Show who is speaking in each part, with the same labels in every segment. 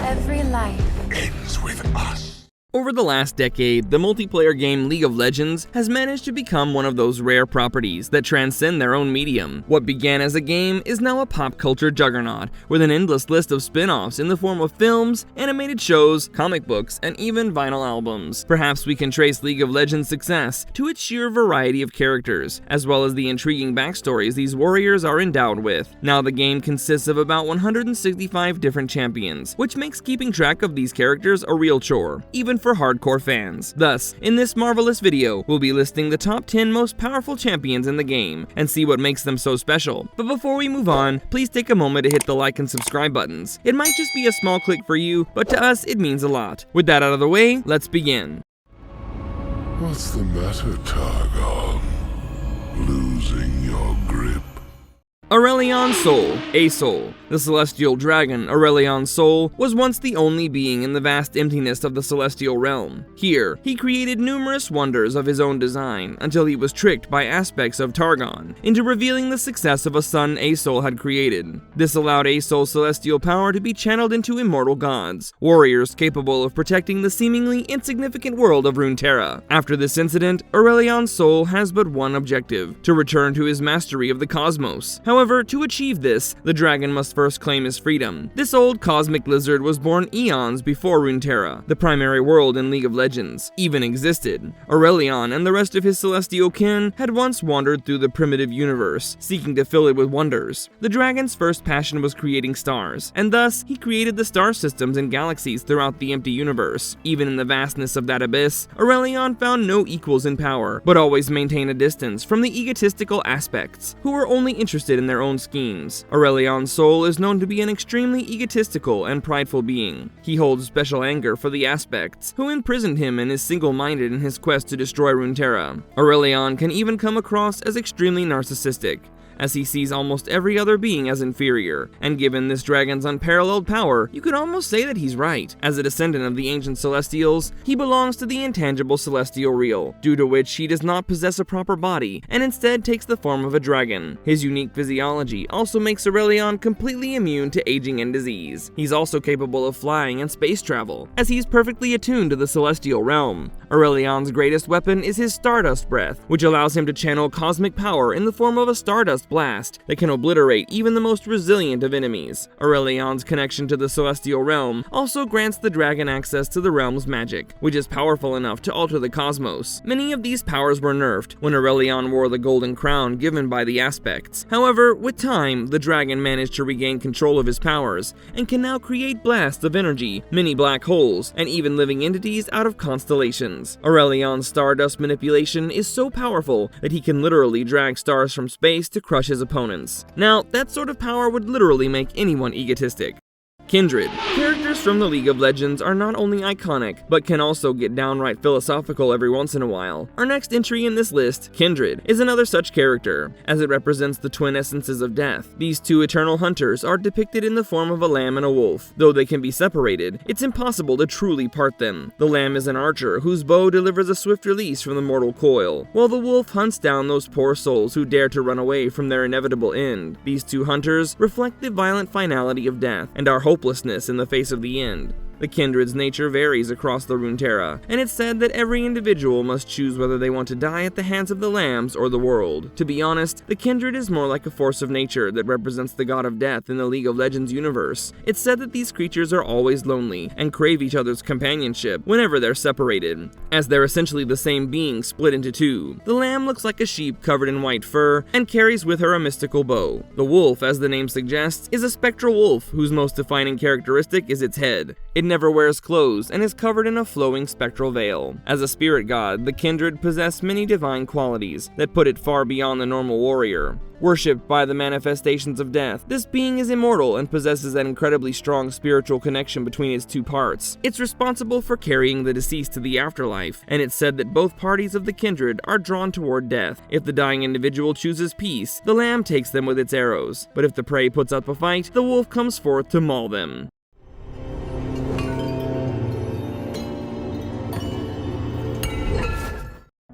Speaker 1: Every life
Speaker 2: ends with us.
Speaker 3: Over the last decade, the multiplayer game League of Legends has managed to become one of those rare properties that transcend their own medium. What began as a game is now a pop culture juggernaut, with an endless list of spin-offs in the form of films, animated shows, comic books, and even vinyl albums. Perhaps we can trace League of Legends' success to its sheer variety of characters, as well as the intriguing backstories these warriors are endowed with. Now the game consists of about 165 different champions, which makes keeping track of these characters a real chore, even for hardcore fans. Thus, in this marvelous video, we'll be listing the top 10 most powerful champions in the game, and see what makes them so special. But before we move on, please take a moment to hit the like and subscribe buttons. It might just be a small click for you, but to us it means a lot. With that out of the way, let's begin.
Speaker 2: What's the matter, Targon? Losing your grip?
Speaker 3: Aurelion Sol, a Sol. The celestial dragon, Aurelion Sol, was once the only being in the vast emptiness of the celestial realm. Here, he created numerous wonders of his own design, until he was tricked by aspects of Targon into revealing the success of a son a Sol had created. This allowed a Sol's celestial power to be channeled into immortal gods, warriors capable of protecting the seemingly insignificant world of Runeterra. After this incident, Aurelion Sol has but one objective: to return to his mastery of the cosmos. However, to achieve this, the dragon must first claim his freedom. This old cosmic lizard was born eons before Runeterra, the primary world in League of Legends, even existed. Aurelion and the rest of his celestial kin had once wandered through the primitive universe, seeking to fill it with wonders. The dragon's first passion was creating stars, and thus he created the star systems and galaxies throughout the empty universe. Even in the vastness of that abyss, Aurelion found no equals in power, but always maintained a distance from the egotistical aspects, who were only interested in their own schemes. Aurelion Sol is known to be an extremely egotistical and prideful being. He holds special anger for the aspects, who imprisoned him and is single-minded in his quest to destroy Runeterra. Aurelion can even come across as extremely narcissistic, as he sees almost every other being as inferior, and given this dragon's unparalleled power, you could almost say that he's right. As a descendant of the ancient Celestials, he belongs to the intangible Celestial Real, due to which he does not possess a proper body, and instead takes the form of a dragon. His unique physiology also makes Aurelion completely immune to aging and disease. He's also capable of flying and space travel, as he's perfectly attuned to the Celestial Realm. Aurelion's greatest weapon is his Stardust Breath, which allows him to channel cosmic power in the form of a Stardust blast that can obliterate even the most resilient of enemies. Aurelion's connection to the Celestial Realm also grants the dragon access to the realm's magic, which is powerful enough to alter the cosmos. Many of these powers were nerfed when Aurelion wore the golden crown given by the aspects. However, with time, the dragon managed to regain control of his powers, and can now create blasts of energy, mini black holes, and even living entities out of constellations. Aurelion's Stardust manipulation is so powerful that he can literally drag stars from space to crush his opponents. Now, that sort of power would literally make anyone egotistic. Kindred. Characters from the League of Legends are not only iconic, but can also get downright philosophical every once in a while. Our next entry in this list, Kindred, is another such character, as it represents the twin essences of death. These two eternal hunters are depicted in the form of a lamb and a wolf. Though they can be separated, it's impossible to truly part them. The lamb is an archer whose bow delivers a swift release from the mortal coil, while the wolf hunts down those poor souls who dare to run away from their inevitable end. These two hunters reflect the violent finality of death, and our hopelessness in the face of the end. The Kindred's nature varies across the Runeterra, and it's said that every individual must choose whether they want to die at the hands of the lambs or the world. To be honest, the Kindred is more like a force of nature that represents the god of death in the League of Legends universe. It's said that these creatures are always lonely, and crave each other's companionship whenever they're separated, as they're essentially the same being split into two. The lamb looks like a sheep covered in white fur, and carries with her a mystical bow. The wolf, as the name suggests, is a spectral wolf whose most defining characteristic is its head. It never wears clothes and is covered in a flowing spectral veil. As a spirit god, the Kindred possess many divine qualities that put it far beyond the normal warrior. Worshipped by the manifestations of death, this being is immortal and possesses an incredibly strong spiritual connection between its two parts. It's responsible for carrying the deceased to the afterlife, and it's said that both parties of the Kindred are drawn toward death. If the dying individual chooses peace, the lamb takes them with its arrows, but if the prey puts up a fight, the wolf comes forth to maul them.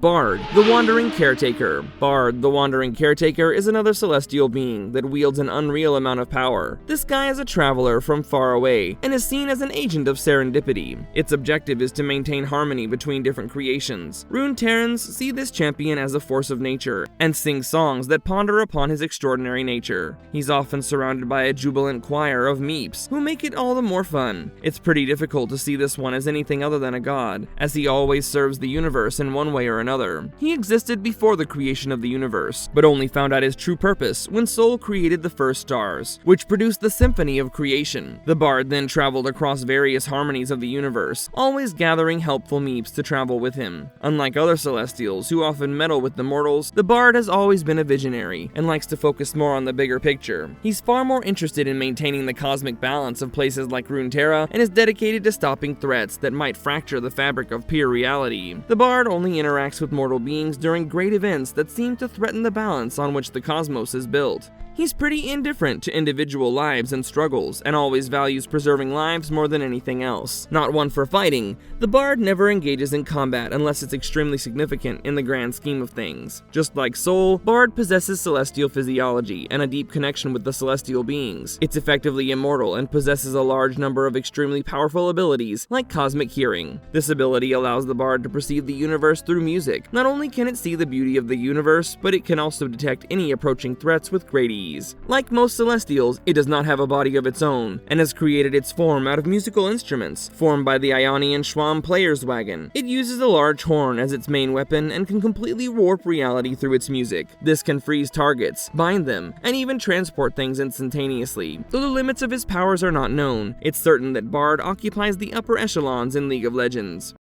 Speaker 3: Bard, the Wandering Caretaker. Bard, the Wandering Caretaker, is another celestial being that wields an unreal amount of power. This guy is a traveler from far away, and is seen as an agent of serendipity. Its objective is to maintain harmony between different creations. Rune Terrans see this champion as a force of nature, and sing songs that ponder upon his extraordinary nature. He's often surrounded by a jubilant choir of meeps, who make it all the more fun. It's pretty difficult to see this one as anything other than a god, as he always serves the universe in one way or another. He existed before the creation of the universe, but only found out his true purpose when Sol created the first stars, which produced the symphony of creation. The bard then traveled across various harmonies of the universe, always gathering helpful meeps to travel with him. Unlike other celestials who often meddle with the mortals, the bard has always been a visionary, and likes to focus more on the bigger picture. He's far more interested in maintaining the cosmic balance of places like Runeterra, and is dedicated to stopping threats that might fracture the fabric of pure reality. The bard only interacts with mortal beings during great events that seem to threaten the balance on which the cosmos is built. He's pretty indifferent to individual lives and struggles, and always values preserving lives more than anything else. Not one for fighting, the bard never engages in combat unless it's extremely significant in the grand scheme of things. Just like Sol, Bard possesses celestial physiology and a deep connection with the celestial beings. It's effectively immortal and possesses a large number of extremely powerful abilities, like cosmic hearing. This ability allows the bard to perceive the universe through music. Not only can it see the beauty of the universe, but it can also detect any approaching threats with great ease. Like most celestials, it does not have a body of its own, and has created its form out of musical instruments, formed by the Ionian Schwamm Player's Wagon. It uses a large horn as its main weapon, and can completely warp reality through its music. This can freeze targets, bind them, and even transport things instantaneously. Though the limits of his powers are not known, it's certain that Bard occupies the upper echelons in League of Legends.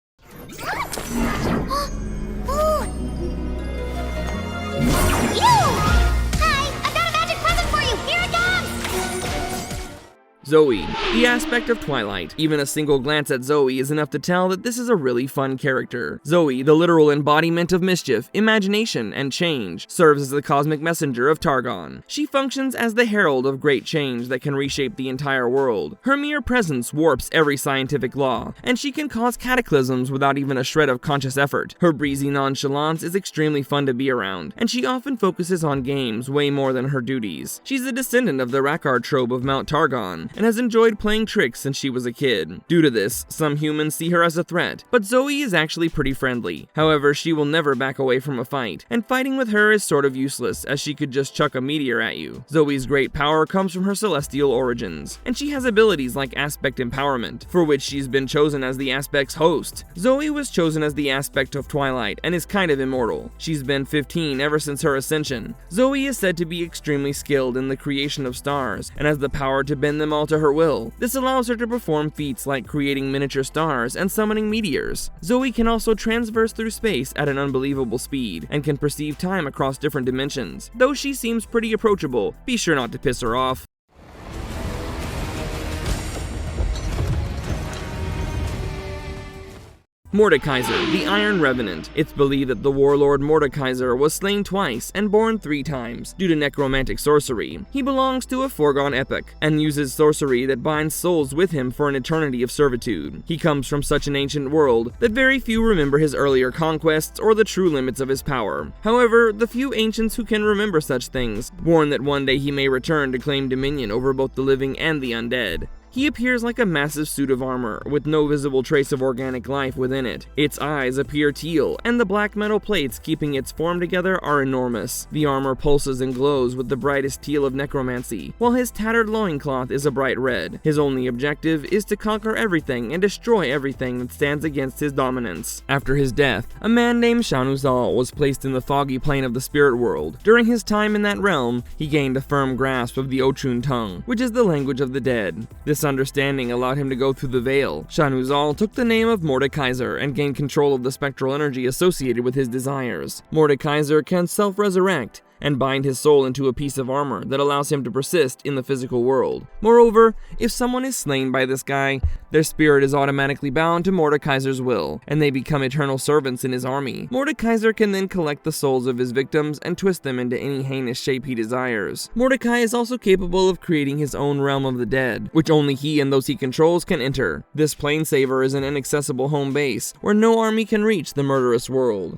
Speaker 3: Zoe, the aspect of Twilight. Even a single glance at Zoe is enough to tell that this is a really fun character. Zoe, the literal embodiment of mischief, imagination, and change, serves as the cosmic messenger of Targon. She functions as the herald of great change that can reshape the entire world. Her mere presence warps every scientific law, and she can cause cataclysms without even a shred of conscious effort. Her breezy nonchalance is extremely fun to be around, and she often focuses on games way more than her duties. She's a descendant of the Rakkar trope of Mount Targon, and has enjoyed playing tricks since she was a kid. Due to this, some humans see her as a threat, but Zoe is actually pretty friendly. However, she will never back away from a fight, and fighting with her is sort of useless, as she could just chuck a meteor at you. Zoe's great power comes from her celestial origins, and she has abilities like Aspect Empowerment, for which she's been chosen as the Aspect's host. Zoe was chosen as the Aspect of Twilight, and is kind of immortal. She's been 15 ever since her ascension. Zoe is said to be extremely skilled in the creation of stars, and has the power to bend them all to her will. This allows her to perform feats like creating miniature stars and summoning meteors. Zoe can also transverse through space at an unbelievable speed, and can perceive time across different dimensions. Though she seems pretty approachable, be sure not to piss her off. Mor Kaiser, the Iron Revenant. It's believed that the warlord Mor Kaiser was slain twice and born 3 times due to necromantic sorcery. He belongs to a foregone epoch and uses sorcery that binds souls with him for an eternity of servitude. He comes from such an ancient world that very few remember his earlier conquests or the true limits of his power. However, the few ancients who can remember such things warn that one day he may return to claim dominion over both the living and the undead. He appears like a massive suit of armor, with no visible trace of organic life within it. Its eyes appear teal, and the black metal plates keeping its form together are enormous. The armor pulses and glows with the brightest teal of necromancy, while his tattered loincloth is a bright red. His only objective is to conquer everything and destroy everything that stands against his dominance. After his death, a man named Shanuzal was placed in the foggy plane of the spirit world. During his time in that realm, he gained a firm grasp of the Ochun tongue, which is the language of the dead. This understanding allowed him to go through the veil. Shanuzal took the name of Mor Kaiser and gained control of the spectral energy associated with his desires. Mor Kaiser can self-resurrect and bind his soul into a piece of armor that allows him to persist in the physical world. Moreover, if someone is slain by this guy, their spirit is automatically bound to Mor Kaiser's will, and they become eternal servants in his army. Mor Kaiser can then collect the souls of his victims and twist them into any heinous shape he desires. Mordecai is also capable of creating his own realm of the dead, which only he and those he controls can enter. This planesaver is an inaccessible home base, where no army can reach the murderous world.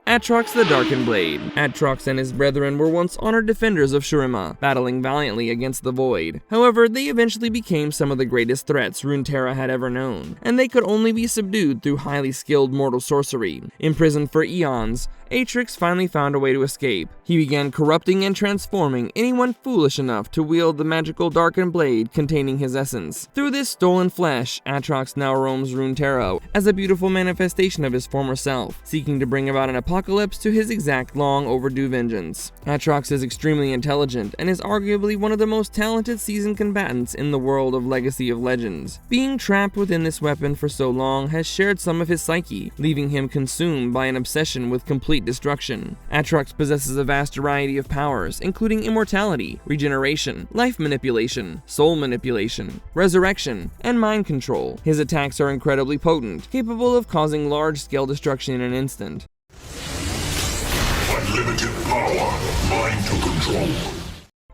Speaker 3: Atrox the Darkened Blade. Atrox and his brethren were once honored defenders of Shurima, battling valiantly against the Void. However, they eventually became some of the greatest threats Runeterra had ever known, and they could only be subdued through highly skilled mortal sorcery. Imprisoned for eons, Atrox finally found a way to escape. He began corrupting and transforming anyone foolish enough to wield the magical Darkened Blade containing his essence. Through this stolen flesh, Atrox now roams Runeterra as a beautiful manifestation of his former self, seeking to bring about an apocalypse to his exact long overdue vengeance. Atrox is extremely intelligent and is arguably one of the most talented seasoned combatants in the world of Legacy of Legends. Being trapped within this weapon for so long has shared some of his psyche, leaving him consumed by an obsession with complete destruction. Atrox possesses a vast variety of powers, including immortality, regeneration, life manipulation, soul manipulation, resurrection, and mind control. His attacks are incredibly potent, capable of causing large-scale destruction in an instant.
Speaker 2: Unlimited power, mine to control.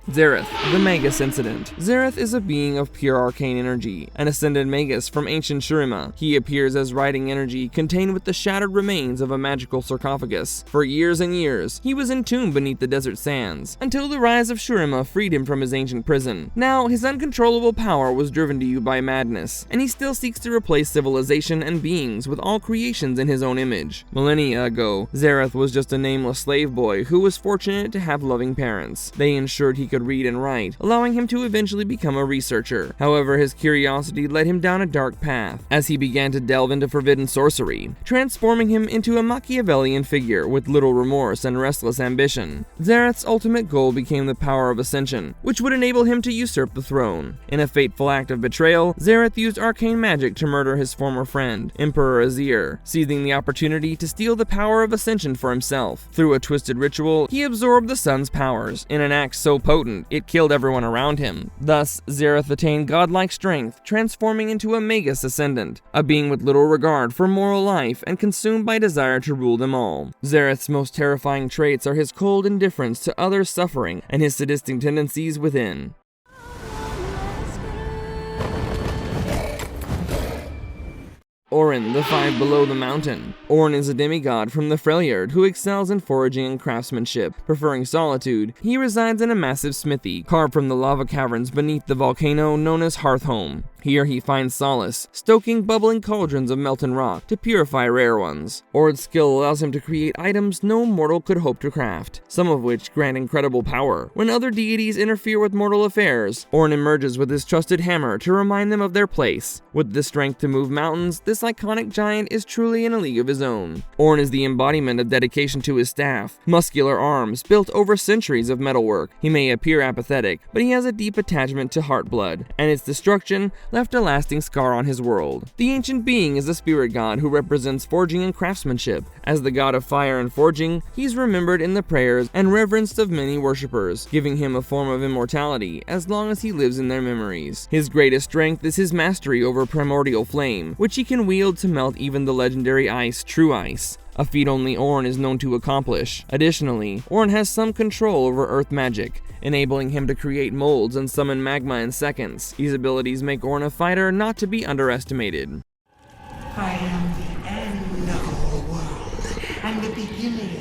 Speaker 3: Zerth, the Magus Incident. Zerth is a being of pure arcane energy, an ascended Magus from ancient Shurima. He appears as writing energy contained with the shattered remains of a magical sarcophagus. For years and years, he was entombed beneath the desert sands, until the rise of Shurima freed him from his ancient prison. Now, his uncontrollable power was driven to you by madness, and he still seeks to replace civilization and beings with all creations in his own image. Millennia ago, Zerth was just a nameless slave boy who was fortunate to have loving parents. They ensured he could read and write, allowing him to eventually become a researcher. However, his curiosity led him down a dark path, as he began to delve into forbidden sorcery, transforming him into a Machiavellian figure with little remorse and restless ambition. Zereth's ultimate goal became the power of ascension, which would enable him to usurp the throne. In a fateful act of betrayal, Zerth used arcane magic to murder his former friend, Emperor Azir, seizing the opportunity to steal the power of ascension for himself. Through a twisted ritual, he absorbed the sun's powers, in an act so potent it killed everyone around him. Thus, Zerth attained godlike strength, transforming into a Magus Ascendant, a being with little regard for moral life and consumed by desire to rule them all. Zereth's most terrifying traits are his cold indifference to others' suffering and his sadistic tendencies within. Orin, the Five Below the Mountain. Orin is a demigod from the Freljord who excels in foraging and craftsmanship. Preferring solitude, he resides in a massive smithy, carved from the lava caverns beneath the volcano known as Hearthhome. Here he finds solace, stoking bubbling cauldrons of melted rock to purify rare ones. Orin's skill allows him to create items no mortal could hope to craft, some of which grant incredible power. When other deities interfere with mortal affairs, Orin emerges with his trusted hammer to remind them of their place. With the strength to move mountains, this iconic giant is truly in a league of his own. Orin is the embodiment of dedication to his staff, muscular arms built over centuries of metalwork. He may appear apathetic, but he has a deep attachment to Heartblood, and its destruction left a lasting scar on his world. The ancient being is a spirit god who represents forging and craftsmanship. As the god of fire and forging, he's remembered in the prayers and reverenced of many worshippers, giving him a form of immortality as long as he lives in their memories. His greatest strength is his mastery over primordial flame, which he can wield to melt even the legendary ice, True Ice, a feat only Orin is known to accomplish. Additionally, Orin has some control over earth magic, enabling him to create molds and summon magma in seconds. These abilities make Orin a fighter not to be underestimated.
Speaker 1: I am the end of the world, and the beginning.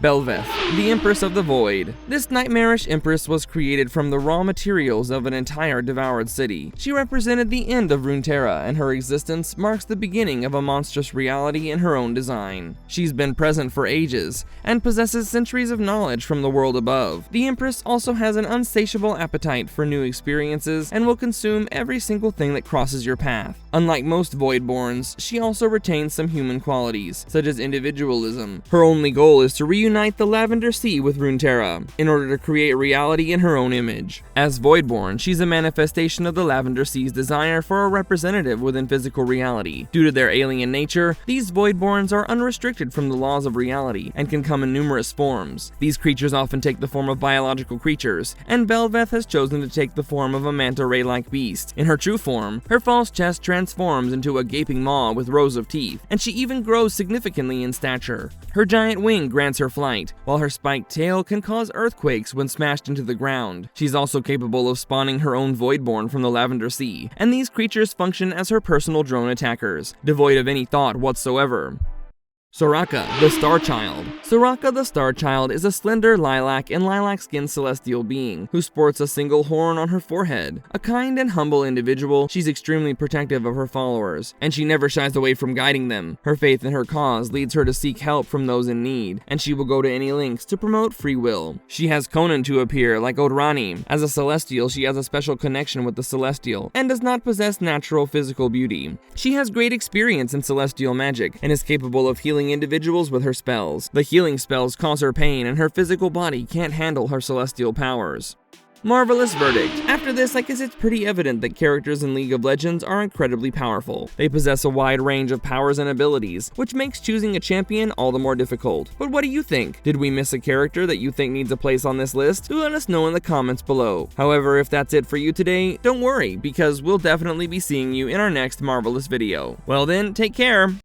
Speaker 3: Belveth, the Empress of the Void. This nightmarish empress was created from the raw materials of an entire devoured city. She represented the end of Runeterra, and her existence marks the beginning of a monstrous reality in her own design. She's been present for ages, and possesses centuries of knowledge from the world above. The Empress also has an insatiable appetite for new experiences, and will consume every single thing that crosses your path. Unlike most Voidborns, she also retains some human qualities, such as individualism. Her only goal is to reunite the Lavender Sea with Runeterra, in order to create reality in her own image. As Voidborn, she's a manifestation of the Lavender Sea's desire for a representative within physical reality. Due to their alien nature, these Voidborns are unrestricted from the laws of reality, and can come in numerous forms. These creatures often take the form of biological creatures, and Belveth has chosen to take the form of a manta ray-like beast. In her true form, her false chest transforms into a gaping maw with rows of teeth, and she even grows significantly in stature. Her giant wing grants her flight, while her spiked tail can cause earthquakes when smashed into the ground. She's also capable of spawning her own Voidborn from the Lavender Sea, and these creatures function as her personal drone attackers, devoid of any thought whatsoever. Soraka, the Star Child. Soraka the Star Child is a slender lilac and lilac-skinned celestial being who sports a single horn on her forehead. A kind and humble individual, she's extremely protective of her followers, and she never shies away from guiding them. Her faith in her cause leads her to seek help from those in need, and she will go to any lengths to promote free will. She has Conan to appear like Orin. As a celestial, she has a special connection with the celestial, and does not possess natural physical beauty. She has great experience in celestial magic, and is capable of healing individuals with her spells. The healing spells cause her pain, and her physical body can't handle her celestial powers. Marvelous verdict. After this, I guess it's pretty evident that characters in League of Legends are incredibly powerful. They possess a wide range of powers and abilities, which makes choosing a champion all the more difficult. But what do you think? Did we miss a character that you think needs a place on this list? Do let us know in the comments below. However, if that's it for you today, don't worry, because we'll definitely be seeing you in our next Marvelous video. Well then, take care!